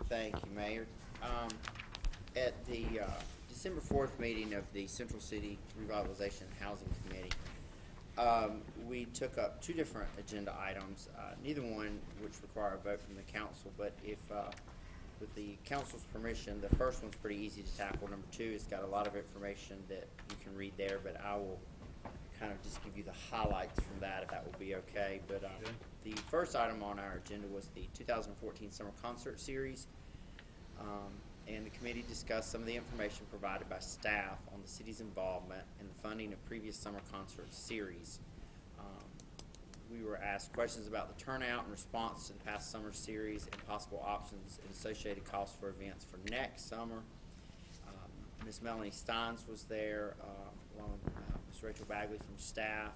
Thank you, Mayor. At the December 4th meeting of the Central City Revitalization and Housing Committee, we took up two different agenda items, neither one which require a vote from the council, but if, with the council's permission, the first one's pretty easy to tackle. Number two, it's got a lot of information that you can read there, but I will kind of just give you the highlights from that, if that will be okay. But the first item on our agenda was the 2014 Summer Concert Series, and the committee discussed some of the information provided by staff on the city's involvement in the funding of previous summer concert series. We were asked questions about the turnout and response to the past summer series and possible options and associated costs for events for next summer. Ms. Melanie Steins was there, along with Ms. Rachel Bagley from staff.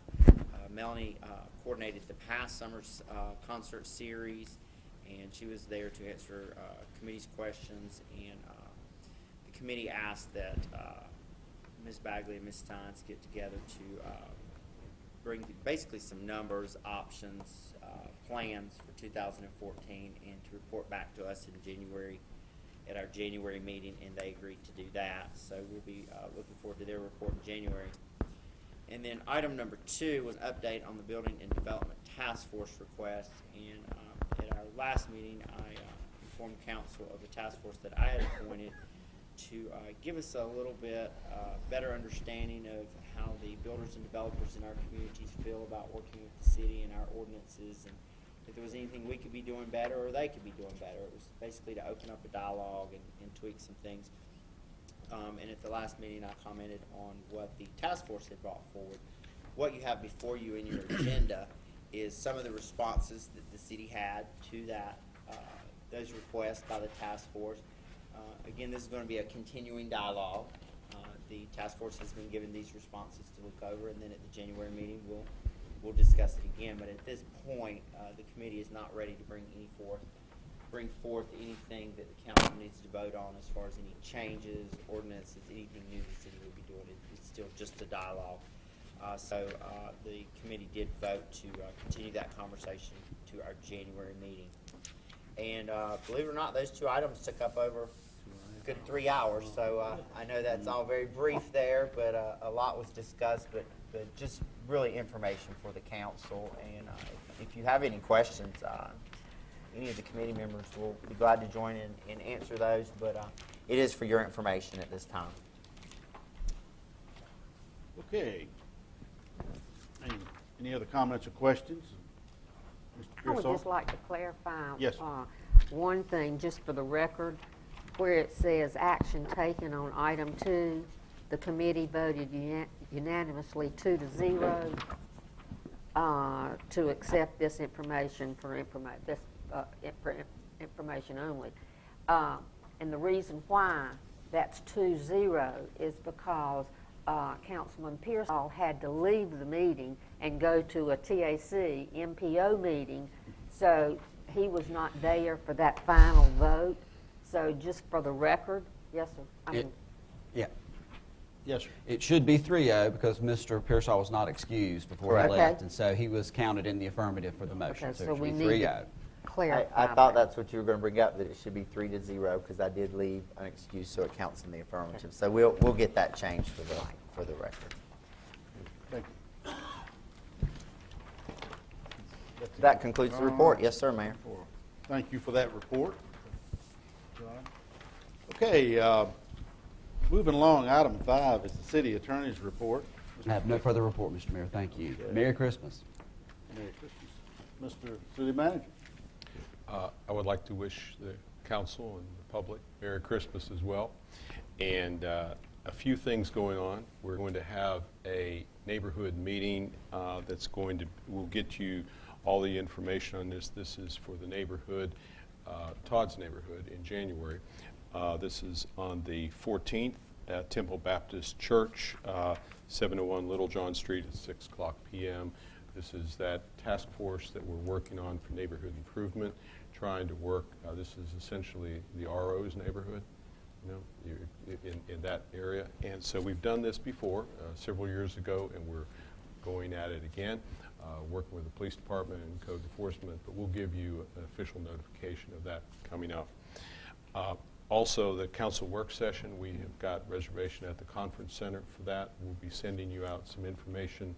Melanie coordinated the past summer's concert series, and she was there to answer committee's questions. And the committee asked that Ms. Bagley and Ms. Steins get together to bring basically some numbers, options, plans for 2014, and to report back to us in January at our January meeting, and they agreed to do that. So we'll be looking forward to their report in January. And then item number 2 was an update on the Building and Development Task Force request. And at our last meeting, I informed council of the task force that I had appointed to give us a little bit better understanding of how the builders and developers in our communities feel about working with the city and our ordinances, and if there was anything we could be doing better or they could be doing better. It was basically to open up a dialogue and tweak some things. And at the last meeting, I commented on what the task force had brought forward. What you have before you in your agenda is some of the responses that the city had to that those requests by the task force. Again, this is going to be a continuing dialogue. The task force has been given these responses to look over, and then at the January meeting, we'll discuss it again. But at this point, the committee is not ready to bring forth anything that the council needs to vote on as far as any changes, ordinances, anything new the city will be doing. It's still just a dialogue. So the committee did vote to continue that conversation to our January meeting. And believe it or not, those two items took up over a good 3 hours. So I know that's all very brief there, but a lot was discussed, but just really information for the council. And if you have any questions, any of the committee members will be glad to join in and answer those, but it is for your information at this time. Okay. Any other comments or questions? Mr. I would Pearsall? just like to clarify Yes. one thing, just for the record, where it says action taken on item 2, the committee voted unanimously 2-0 to accept this information for information only. And the reason why that's 2-0 is because Councilman Pearsall had to leave the meeting and go to a TAC MPO meeting, so he was not there for that final vote. So just for the record, yes, sir. Yeah. Yes, sir. It should be 3-0 because Mr. Pearsall was not excused before he Correct. left, Okay. and so he was counted in the affirmative for the motion. Okay, so so it we should be need 3-0. to clarify. I thought that's what you were going to bring up, that it should be 3-0 because I did leave unexcused, so it counts in the affirmative. So we'll get that changed for the record. Thank you. That concludes the report. Yes, sir, Mayor. Thank you for that report. Okay, moving along, item 5 is the city attorney's report. I have no further report, Mr. Mayor. Thank you. Okay. Merry Christmas. Merry Christmas. Mr. City Manager. I would like to wish the council and the public Merry Christmas as well. And a few things going on. We're going to have a neighborhood meeting we'll get you all the information on this. This is for the neighborhood, Todd's neighborhood in January. This is on the 14th at Temple Baptist Church, 701 Little John Street at 6 o'clock p.m. This is that task force that we're working on for neighborhood improvement, trying to work. This is essentially the RO's neighborhood, in that area. And so we've done this before several years ago, and we're going at it again, working with the police department and code enforcement, but we'll give you an official notification of that coming up. Also, the council work session, we have got reservation at the conference center for that. We'll be sending you out some information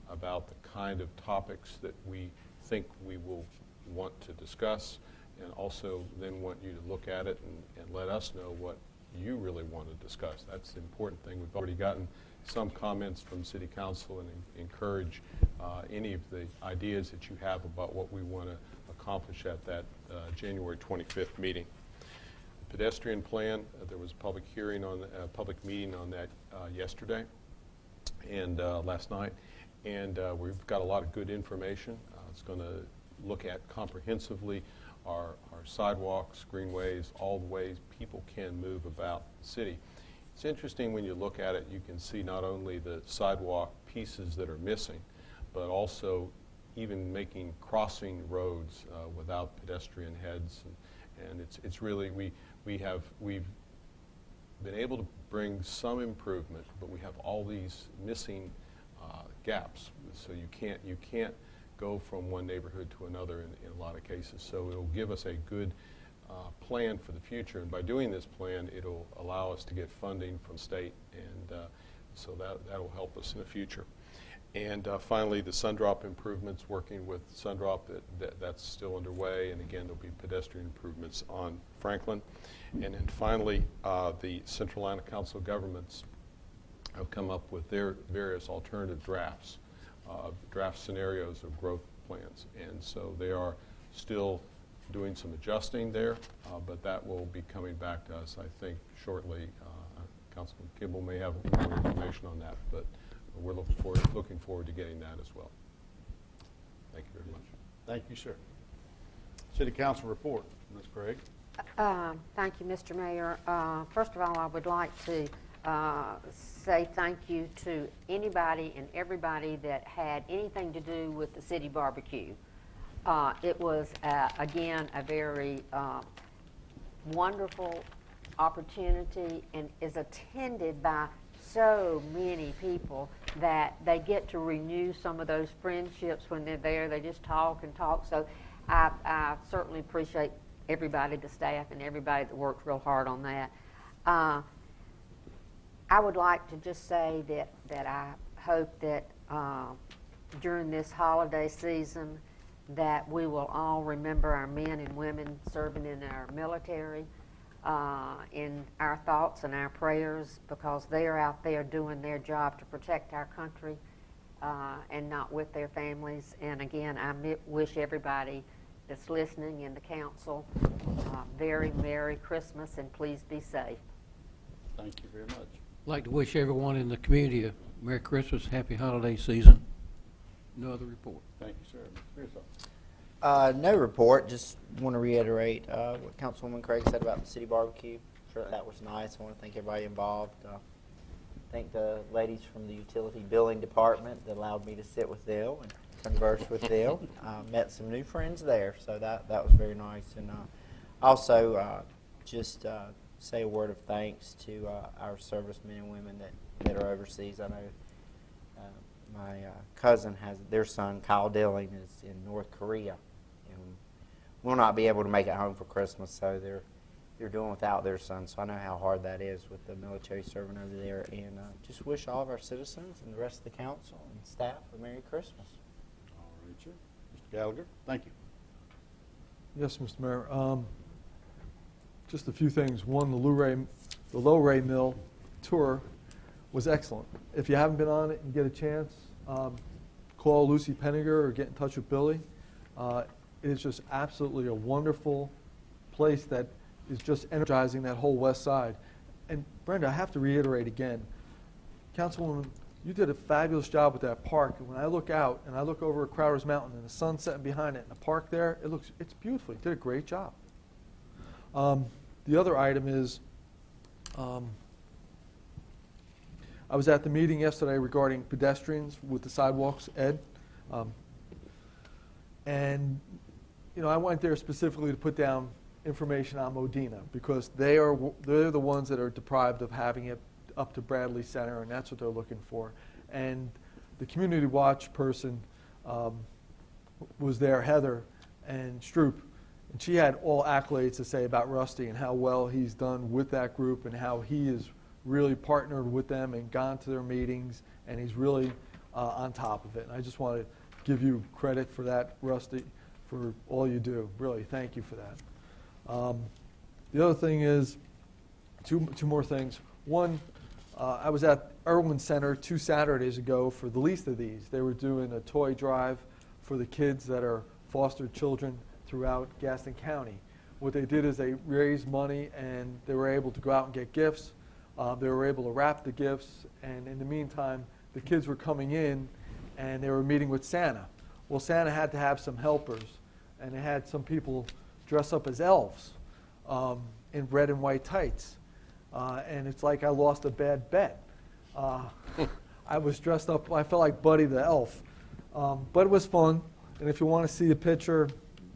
about the kind of topics that we think we will want to discuss, and also then want you to look at it and let us know what you really want to discuss. That's the important thing. We've already gotten some comments from City Council and encourage any of the ideas that you have about what we want to accomplish at that January 25th meeting. Pedestrian plan, there was a public hearing on public meeting on that yesterday and last night, and we've got a lot of good information. It's going to look at comprehensively our sidewalks, greenways, all the ways people can move about the city. It's interesting when you look at it, you can see not only the sidewalk pieces that are missing, but also even making crossing roads without pedestrian heads, and it's really we've been able to bring some improvement, but we have all these missing gaps. So you can't go from one neighborhood to another in a lot of cases. So it'll give us a good plan for the future, and by doing this plan, it'll allow us to get funding from state, and so that'll help us in the future. And finally, the Sundrop improvements, working with Sundrop, that's still underway, and again, there'll be pedestrian improvements on Franklin. And then finally, the Central Atlanta Council of Governments have come up with their various alternative drafts, draft scenarios of growth plans, and so they are still doing some adjusting there, but that will be coming back to us, I think, shortly. Councilman Kimball may have more information on that, but we're looking forward to getting that as well. Thank you very much. Thank you, sir. City Council report, Ms. Craig. Thank you, Mr. Mayor. First of all, I would like to say thank you to anybody and everybody that had anything to do with the city barbecue. It was, again, a very wonderful opportunity and is attended by so many people that they get to renew some of those friendships when they're there. They just talk and talk. So I certainly appreciate everybody, the staff, and everybody that worked real hard on that. I would like to just say that I hope that during this holiday season that we will all remember our men and women serving in our military in our thoughts and our prayers, because they are out there doing their job to protect our country and not with their families. And again, I wish everybody that's listening in the council very Merry Christmas, and please be safe. Thank you very much. I'd like to wish everyone in the community a Merry Christmas, Happy Holiday Season. No other report. Thank you, sir. Ms. Pearsall. No report. Just want to reiterate what Councilwoman Craig said about the city barbecue. Sure, that was nice. I want to thank everybody involved. Thank the ladies from the utility billing department that allowed me to sit with Dale and converse with Dale. Met some new friends there, so that was very nice. And also just say a word of thanks to our servicemen and women that are overseas. I know my cousin has their son, Kyle Dilling, is in North Korea, and will not be able to make it home for Christmas, so they're doing without their son. So I know how hard that is with the military serving over there, and just wish all of our citizens and the rest of the council and staff a Merry Christmas. All right, sir. Mr. Gallagher, thank you. Yes, Mr. Mayor. Just a few things. One, the Low-Ray Mill tour was excellent. If you haven't been on it and get a chance, call Lucy Penninger or get in touch with Billy. It is just absolutely a wonderful place that is just energizing that whole west side. And Brenda, I have to reiterate again, Councilwoman, you did a fabulous job with that park. And when I look out and I look over at Crowder's Mountain and the sun setting behind it and the park there, it's beautiful. You did a great job. The other item is, I was at the meeting yesterday regarding pedestrians with the sidewalks, Ed. And, I went there specifically to put down information on Modena, because they're the ones that are deprived of having it up to Bradley Center, and that's what they're looking for. And the community watch person was there, Heather and Stroop, And she had all accolades to say about Rusty and how well he's done with that group and how he has really partnered with them and gone to their meetings, and he's really on top of it. And I just want to give you credit for that, Rusty, for all you do. Really, thank you for that. The other thing is, two more things. One, I was at Irwin Center 2 Saturdays ago for the least of these. They were doing a toy drive for the kids that are foster children throughout Gaston County. What they did is they raised money and they were able to go out and get gifts. They were able to wrap the gifts, and in the meantime, the kids were coming in and they were meeting with Santa. Well, Santa had to have some helpers, and they had some people dress up as elves in red and white tights. And it's like I lost a bad bet. I was dressed up, I felt like Buddy the Elf. But it was fun, and if you want to see a picture,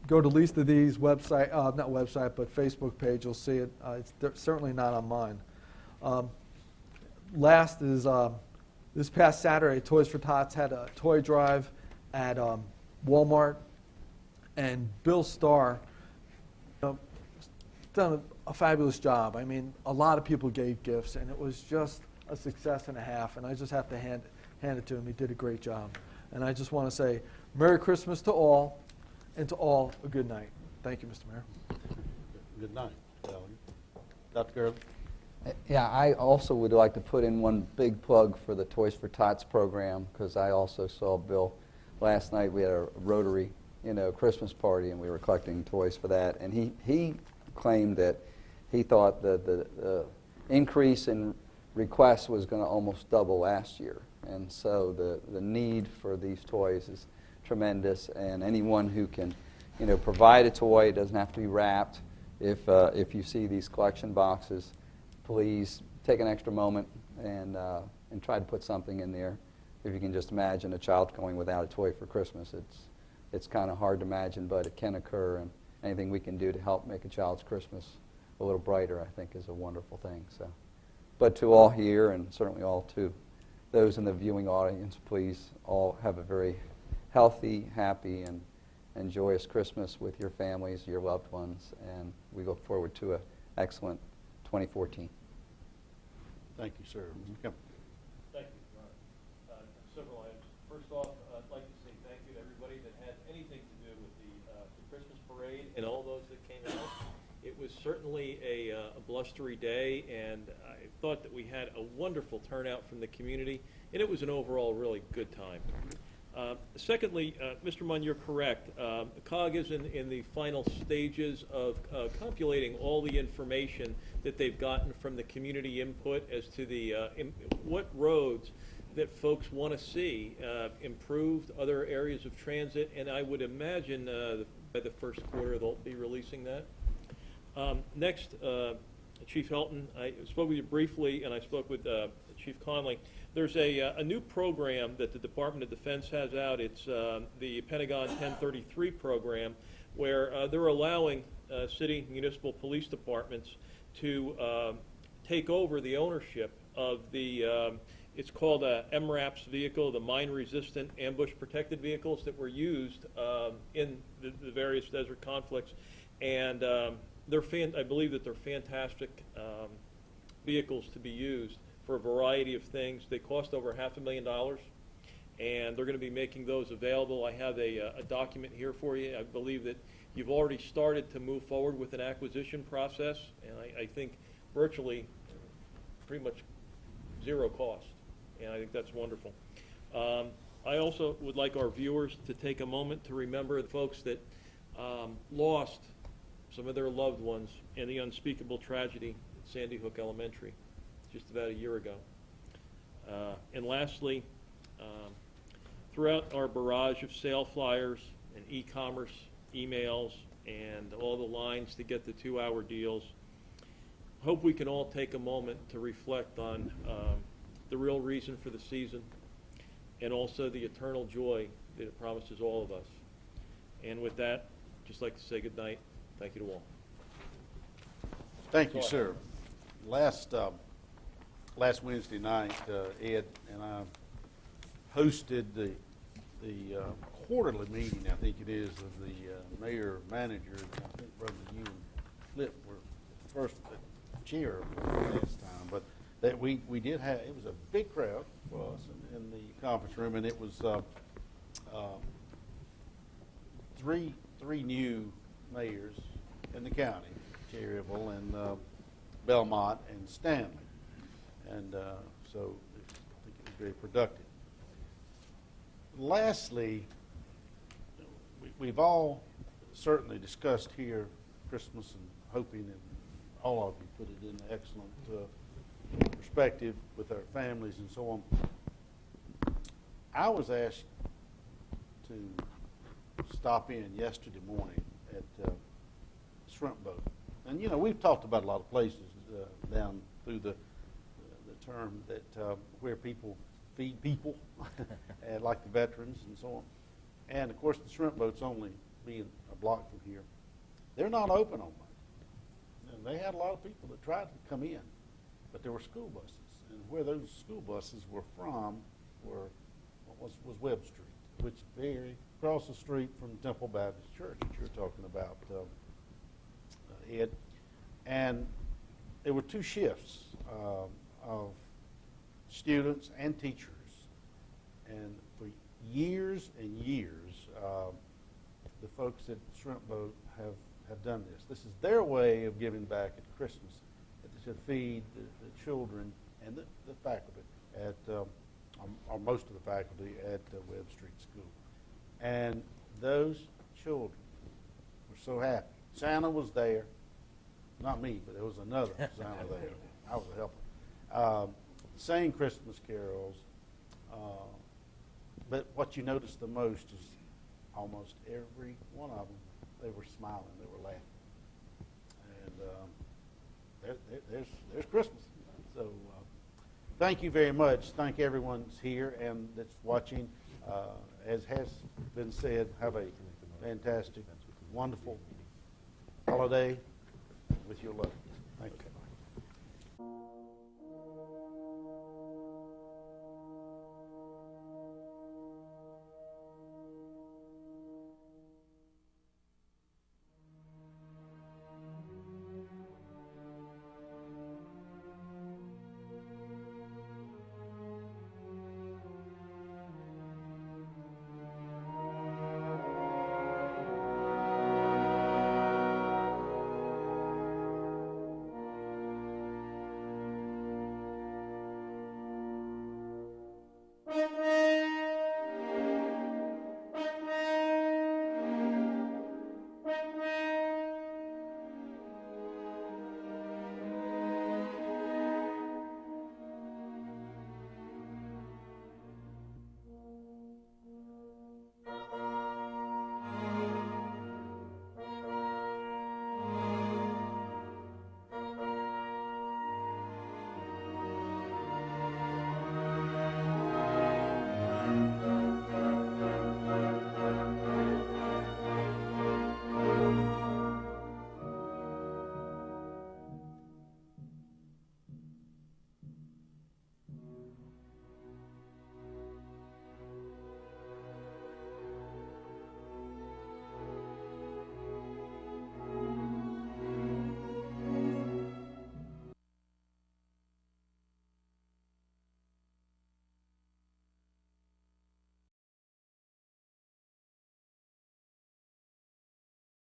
go to Least of These website, not website, but Facebook page, you'll see it. It's certainly not on mine. Last is this past Saturday, Toys for Tots had a toy drive at Walmart, and Bill Starr done a fabulous job. I mean, a lot of people gave gifts, and it was just a success and a half, and I just have to hand it to him. He did a great job. And I just want to say Merry Christmas to all, and to all a good night. Thank you, Mr. Mayor. Good night, Ellie. Dr. Gurley? Yeah, I also would like to put in one big plug for the Toys for Tots program, because I also saw Bill last night. We had a Rotary, Christmas party, and we were collecting toys for that. And he claimed that he thought that the increase in requests was going to almost double last year. And so the need for these toys is tremendous. And anyone who can, provide a toy, it doesn't have to be wrapped. If you see these collection boxes, please take an extra moment and try to put something in there. If you can just imagine a child going without a toy for Christmas, it's kind of hard to imagine, but it can occur, and anything we can do to help make a child's Christmas a little brighter, I think, is a wonderful thing. So, but to all here, and certainly all to those in the viewing audience, please all have a very healthy, happy, and joyous Christmas with your families, your loved ones, and we look forward to an excellent 2014. Thank you, sir. Mr. Kemp. Thank you, Ron. Several items. First off, I'd like to say thank you to everybody that had anything to do with the Christmas parade and all those that came out. It was certainly a blustery day, and I thought that we had a wonderful turnout from the community, and it was an overall really good time. Secondly, Mr. Munn, you're correct. COG is in the final stages of compulating all the information that they've gotten from the community input as to the what roads that folks want to see improved, other areas of transit, and I would imagine by the first quarter they'll be releasing that. Next, Chief Helton, I spoke with you briefly, and I spoke with Chief Conley. There's a new program that the Department of Defense has out. It's the Pentagon 1033 program, where they're allowing city municipal police departments to take over the ownership of the, it's called a MRAPS vehicle, the mine-resistant ambush-protected vehicles that were used in the various desert conflicts. And I believe that they're fantastic vehicles to be used for a variety of things. They cost over $500,000, and they're going to be making those available. I have a document here for you. I believe that you've already started to move forward with an acquisition process, and I think virtually pretty much zero cost, and I think that's wonderful. I also would like our viewers to take a moment to remember the folks that lost some of their loved ones in the unspeakable tragedy at Sandy Hook Elementary just about a year ago. And lastly, throughout our barrage of sale flyers and e-commerce emails and all the lines to get the 2-hour deals, hope we can all take a moment to reflect on the real reason for the season and also the eternal joy that it promises all of us. And with that, just like to say good night. Thank you to all. Thank you, sir. Last Wednesday night, Ed and I hosted the quarterly meeting, I think it is, of the mayor, manager, and I think Brother you and Flip were the first chair last time, but that we did have, it was a big crowd for us in the conference room, and it was three new mayors in the county, Cherryville and Belmont and Stanley, and so I think it was very productive. Lastly, we've all certainly discussed here Christmas and hoping that all of you put it in excellent perspective with our families and so on. I was asked to stop in yesterday morning at Shrimp Boat. And, you know, we've talked about a lot of places down through the term that where people feed people, and like the veterans and so on. And, of course, the Shrimp Boat's only being a block from here. They're not open on Monday. And they had a lot of people that tried to come in, but there were school buses. And where those school buses were from was Webb Street, which is very across the street from Temple Baptist Church that you're talking about, Ed. And there were two shifts of students and teachers. And for years and years, the folks at Shrimp Boat have done this. This is their way of giving back at Christmas to feed the children and the faculty at, or most of the faculty at Webb Street School. And those children were so happy. Santa was there. Not me, but there was another Santa there. I was a helper. Sang Christmas carols. But what you notice the most is almost every one of them, they were smiling, they were laughing. And there's Christmas. So thank you very much. Thank everyone that's here and that's watching. As has been said, have a fantastic, wonderful holiday with your loved ones. Thank you.